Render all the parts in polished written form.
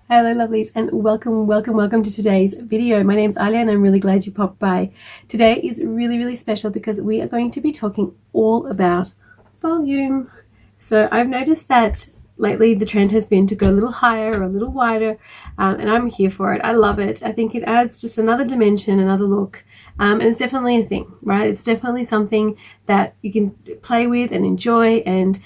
Hello lovelies, and welcome to today's video. My name's Alya and I'm really glad you popped by. Today is really special because we are going to be talking all about volume. So I've noticed that lately the trend has been to go a little higher or a little wider, and I'm here for it. I love it. I think it adds just another dimension, another look, and it's definitely a thing, right? It's definitely something that you can play with and enjoy and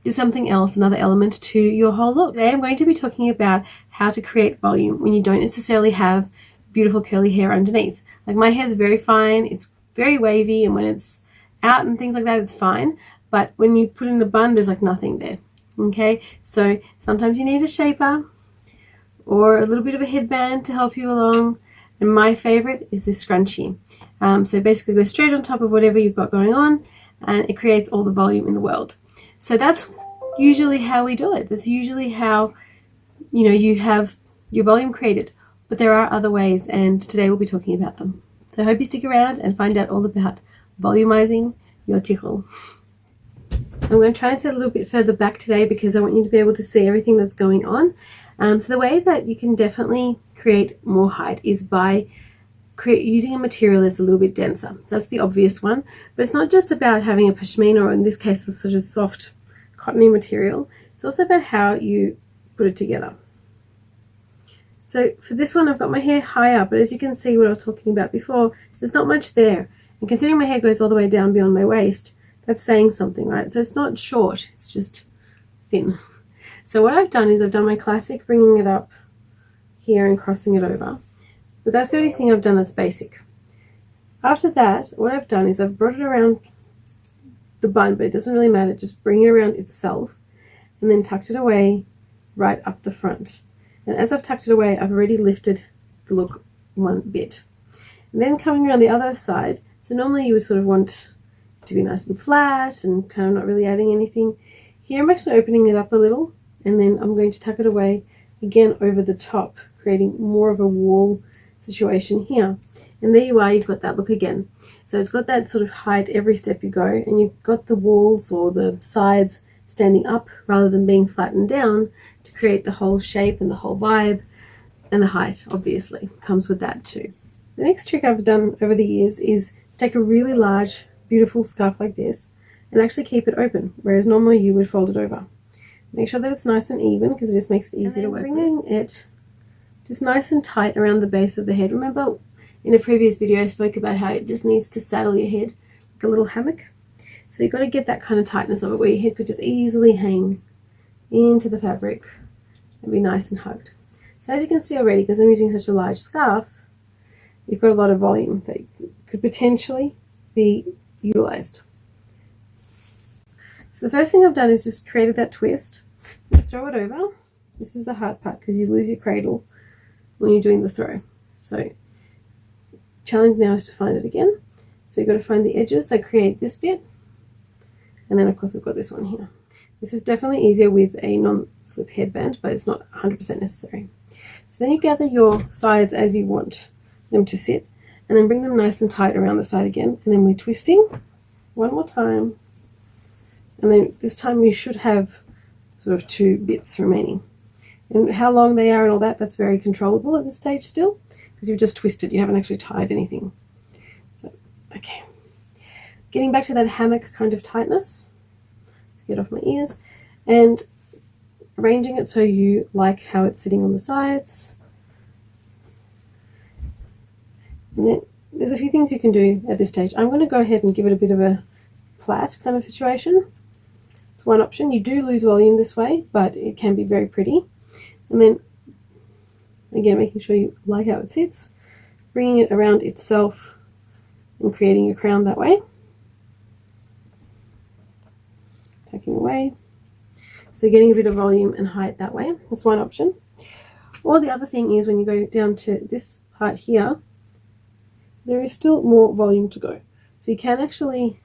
do something else, another element to your whole look. Today I'm going to be talking about how to create volume when you don't necessarily have beautiful curly hair underneath. Like my hair is very fine, it's very wavy, and when it's out and things like that, it's fine. But when you put in a bun, there's like nothing there. Okay, so sometimes you need a shaper or a little bit of a headband to help you along. And my favorite is this scrunchie. So basically go straight on top of whatever you've got going on, and it creates all the volume in the world. So that's usually how we do it. That's usually how, you have your volume created. But there are other ways, and today we'll be talking about them. So I hope you stick around and find out all about volumizing your tichel. I'm going to try and set a little bit further back today because I want you to be able to see everything that's going on. So the way that you can definitely create more height is by using a material that's a little bit denser. That's the obvious one, but it's not just about having a pashmina, or in this case such a soft cottony material. It's also about how you put it together. So for this one I've got my hair high up, but as you can see what I was talking about before, there's not much there, and considering my hair goes all the way down beyond my waist, that's saying something, right? So it's not short, it's just thin. So what I've done is I've done my classic bringing it up here and crossing it over. But that's the only thing I've done that's basic. After that, what I've done is I've brought it around the bun, but it doesn't really matter, just bring it around itself and then tucked it away right up the front. And as I've tucked it away, I've already lifted the look one bit. And then coming around the other side, so normally you would sort of want to be nice and flat and kind of not really adding anything. Here I'm actually opening it up a little, and then I'm going to tuck it away again over the top, creating more of a wall situation here. And there you are, you've got that look again. So it's got that sort of height every step you go, and you've got the walls or the sides standing up rather than being flattened down to create the whole shape and the whole vibe. And the height obviously comes with that too. The next trick I've done over the years is to take a really large beautiful scarf like this and actually keep it open, whereas normally you would fold it over. Make sure that it's nice and even because it just makes it easier to work with. Bringing it just nice and tight around the base of the head. Remember in a previous video I spoke about how it just needs to saddle your head like a little hammock. So you've got to get that kind of tightness of it where your head could just easily hang into the fabric and be nice and hugged. So as you can see already, because I'm using such a large scarf, you've got a lot of volume that could potentially be utilized. So the first thing I've done is just created that twist. Throw it over. This is the hard part because you lose your cradle when you're doing the throw. So challenge now is to find it again. So you've got to find the edges that create this bit, and then of course we've got this one here. This is definitely easier with a non-slip headband, but it's not 100% necessary. So then you gather your sides as you want them to sit, and then bring them nice and tight around the side again, and then we're twisting one more time, and then this time you should have sort of two bits remaining. And how long they are and all that, that's very controllable at this stage still, because you've just twisted, you haven't actually tied anything. So, okay. Getting back to that hammock kind of tightness, let's get off my ears, and arranging it so you like how it's sitting on the sides. And then there's a few things you can do at this stage. I'm going to go ahead and give it a bit of a plait kind of situation. It's one option. You do lose volume this way, but it can be very pretty. And then, again, making sure you like how it sits, bringing it around itself and creating a crown that way. Tucking away. So getting a bit of volume and height that way. That's one option. Or the other thing is when you go down to this part here, there is still more volume to go. So you can actually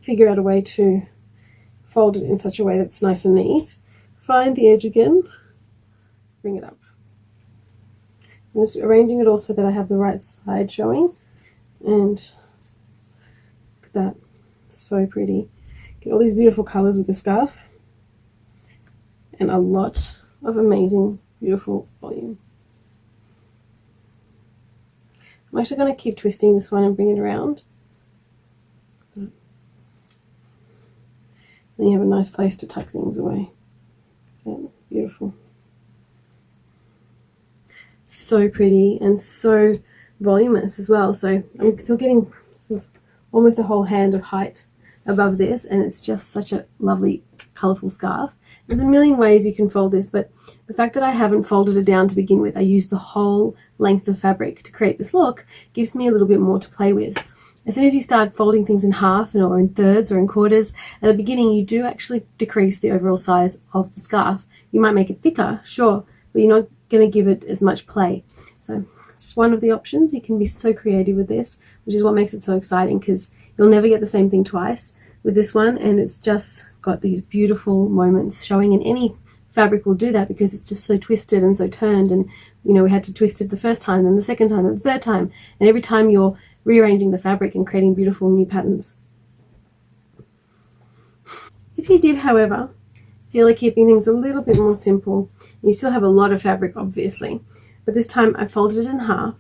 figure out a way to fold it in such a way that's nice and neat. Find the edge again, bring it up. I'm just arranging it all so that I have the right side showing, and look at that, it's so pretty. Get all these beautiful colors with the scarf and a lot of amazing, beautiful volume. I'm actually going to keep twisting this one and bring it around. Then you have a nice place to tuck things away. Okay, beautiful. So pretty and so voluminous as well. So I'm still getting sort of almost a whole hand of height above this, and it's just such a lovely colorful scarf. There's a million ways you can fold this, but the fact that I haven't folded it down to begin with, I used the whole length of fabric to create this look, gives me a little bit more to play with. As soon as you start folding things in half or in thirds or in quarters, at the beginning you do actually decrease the overall size of the scarf. You might make it thicker, sure, but you're not going to give it as much play. So it's just one of the options. You can be so creative with this, which is what makes it so exciting, because you'll never get the same thing twice with this one, and it's just got these beautiful moments showing, and any fabric will do that because it's just so twisted and so turned, and you know, we had to twist it the first time, then the second time, then the third time, and every time you're rearranging the fabric and creating beautiful new patterns. If you did, however, feel like keeping things a little bit more simple, you still have a lot of fabric obviously, but this time I folded it in half.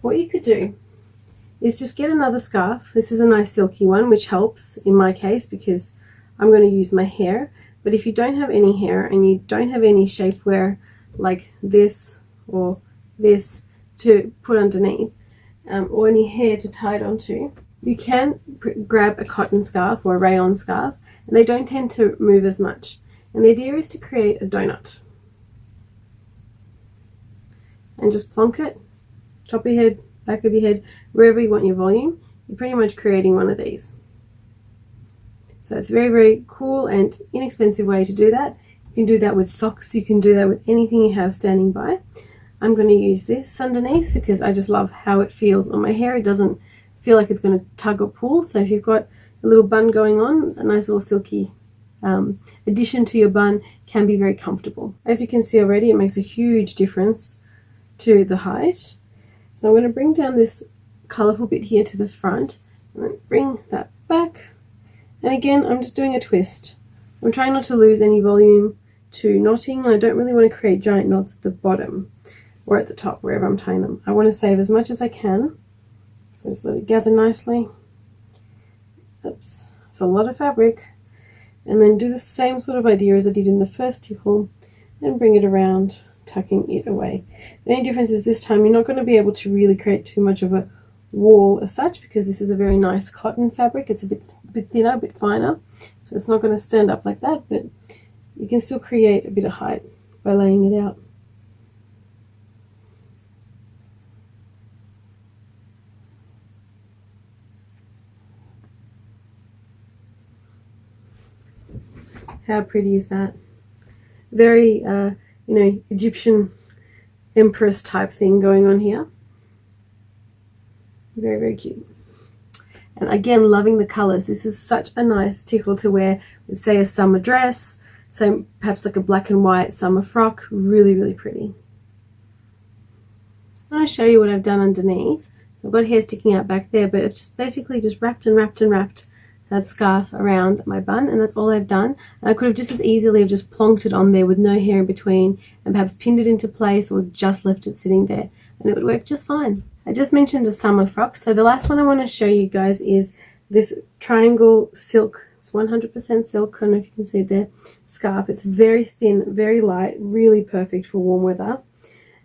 What you could do is just get another scarf. This is a nice silky one, which helps in my case because I'm going to use my hair. But if you don't have any hair and you don't have any shapewear like this or this to put underneath, or any hair to tie it onto, you can grab a cotton scarf or a rayon scarf, and they don't tend to move as much. And the idea is to create a donut. And just plonk it, top of your head, back of your head, wherever you want your volume. You're pretty much creating one of these. So it's a very, very cool and inexpensive way to do that. You can do that with socks, you can do that with anything you have standing by. I'm going to use this underneath because I just love how it feels on my hair. It doesn't feel like it's going to tug or pull. So if you've got a little bun going on, a nice little silky addition to your bun can be very comfortable. As you can see already, it makes a huge difference to the height. So I'm going to bring down this colorful bit here to the front and then bring that back. And again, I'm just doing a twist. I'm trying not to lose any volume to knotting. I don't really want to create giant knots at the bottom or at the top, wherever I'm tying them. I want to save as much as I can. So just let it gather nicely. Oops, it's a lot of fabric. And then do the same sort of idea as I did in the first tickle and bring it around, tucking it away. The only difference is this time you're not going to be able to really create too much of a wall as such, because this is a very nice cotton fabric. It's a bit thinner, a bit finer, so it's not going to stand up like that, but you can still create a bit of height by laying it out. How pretty is that? Very you know, Egyptian empress type thing going on here. Very, very cute. And again, loving the colors. This is such a nice tickle to wear with, say, a summer dress, so perhaps like a black and white summer frock. Really, really pretty. I'm going to show you what I've done underneath. I've got hair sticking out back there, but I've just basically just wrapped and wrapped and wrapped that scarf around my bun, and that's all I've done. And I could have just as easily have just plonked it on there with no hair in between and perhaps pinned it into place or just left it sitting there, and it would work just fine. I just mentioned a summer frock, so the last one I want to show you guys is this triangle silk. It's 100% silk. I don't know if you can see it there. Scarf. It's very thin, very light, really perfect for warm weather.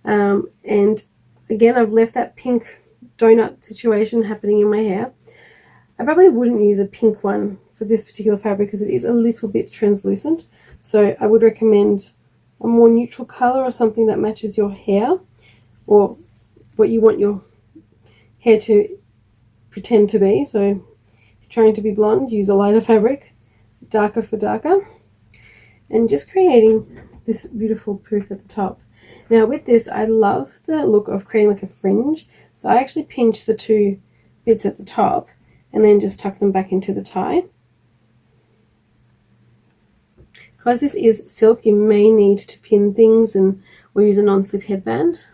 And again, I've left that pink donut situation happening in my hair. I probably wouldn't use a pink one for this particular fabric because it is a little bit translucent. So I would recommend a more neutral color or something that matches your hair or what you want your hair to pretend to be. So if you're trying to be blonde, use a lighter fabric, darker for darker, and just creating this beautiful poof at the top. Now with this, I love the look of creating like a fringe. So I actually pinch the two bits at the top and then just tuck them back into the tie. Because this is silk, you may need to pin things and or use a non-slip headband.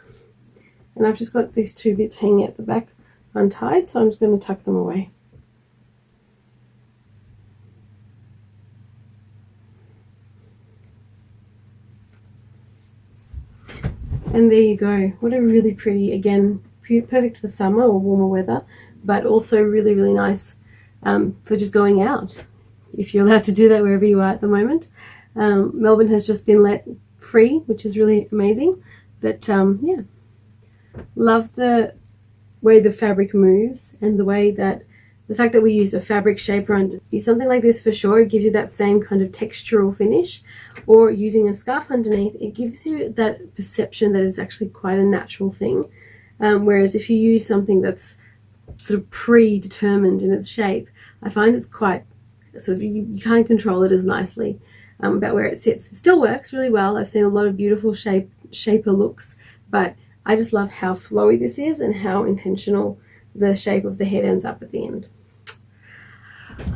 And I've just got these two bits hanging at the back untied, so I'm just going to tuck them away. And there you go. What a really pretty, again, perfect for summer or warmer weather, but also really, really nice for just going out, if you're allowed to do that wherever you are at the moment. Melbourne has just been let free, which is really amazing. But yeah, love the way the fabric moves, and the fact that we use a fabric shaper and use something like this for sure. It gives you that same kind of textural finish, or using a scarf underneath, it gives you that perception that it's actually quite a natural thing. Whereas if you use something that's sort of predetermined in its shape, I find it's quite sort of, you can't control it as nicely about where it sits. It still works really well. I've seen a lot of beautiful shaper looks, but I just love how flowy this is and how intentional the shape of the head ends up at the end.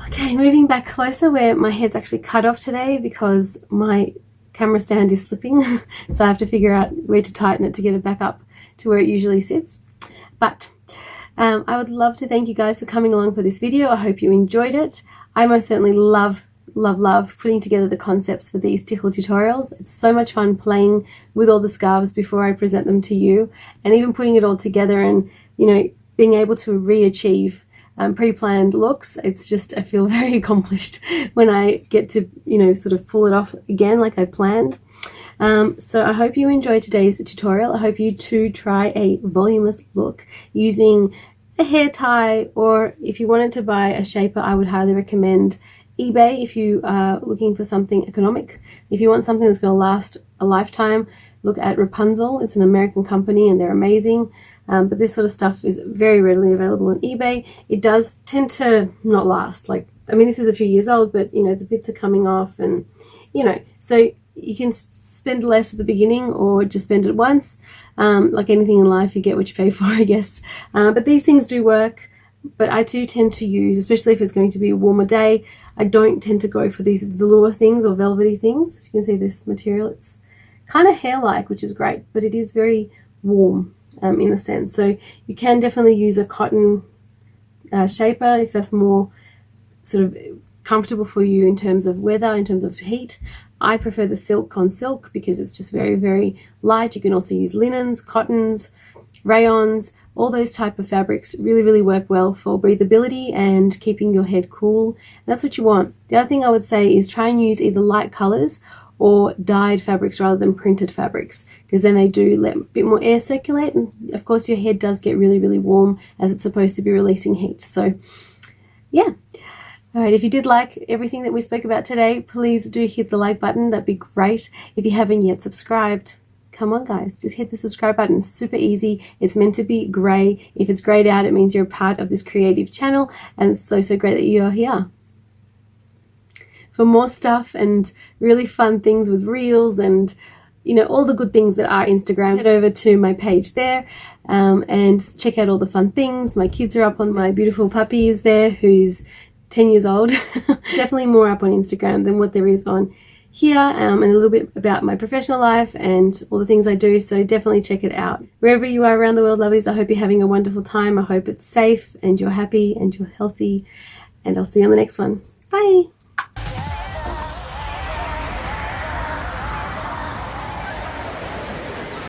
Okay, moving back closer, where my head's actually cut off today because my camera stand is slipping. So I have to figure out where to tighten it to get it back up to where it usually sits. But I would love to thank you guys for coming along for this video. I hope you enjoyed it. I most certainly love putting together the concepts for these Tichel tutorials. It's so much fun playing with all the scarves before I present them to you, and even putting it all together and, you know, being able to re-achieve pre-planned looks. It's just, I feel very accomplished when I get to, you know, sort of pull it off again like I planned. So I hope you enjoyed today's tutorial. I hope you too try a voluminous look using a hair tie, or if you wanted to buy a shaper, I would highly recommend eBay if you are looking for something economic. If you want something that's going to last a lifetime, look at Rapunzel. It's an American company and they're amazing. But this sort of stuff is very readily available on eBay. It does tend to not last. Like, I mean, this is a few years old, but you know, the bits are coming off, and you know, so you can spend less at the beginning or just spend it once. Like anything in life, you get what you pay for, I guess. But these things do work. But I do tend to use, especially if it's going to be a warmer day, I don't tend to go for these velour things or velvety things. If you can see this material, it's kind of hair-like, which is great, but it is very warm in a sense. So you can definitely use a cotton shaper if that's more sort of comfortable for you in terms of weather, in terms of heat. I prefer the silk on silk because it's just very, very light. You can also use linens, cottons, rayons, all those type of fabrics really, really work well for breathability and keeping your head cool. And that's what you want. The other thing I would say is try and use either light colors or dyed fabrics rather than printed fabrics, because then they do let a bit more air circulate, and of course your head does get really, really warm as it's supposed to be releasing heat. So yeah. All right, if you did like everything that we spoke about today, please do hit the like button. That'd be great. If you haven't yet subscribed, come on guys, just hit the subscribe button. It's super easy. It's meant to be grey. If it's greyed out, it means you're a part of this creative channel, and it's so, so great that you're here. For more stuff and really fun things with reels and, you know, all the good things that are Instagram, head over to my page there and check out all the fun things. My kids are up on, my beautiful puppy is there, who's 10 years old. Definitely more up on Instagram than what there is on here, and a little bit about my professional life and all the things I do, so definitely check it out. Wherever you are around the world, lovelies, I hope you're having a wonderful time. I hope it's safe and you're happy and you're healthy, and I'll see you on the next one. Bye!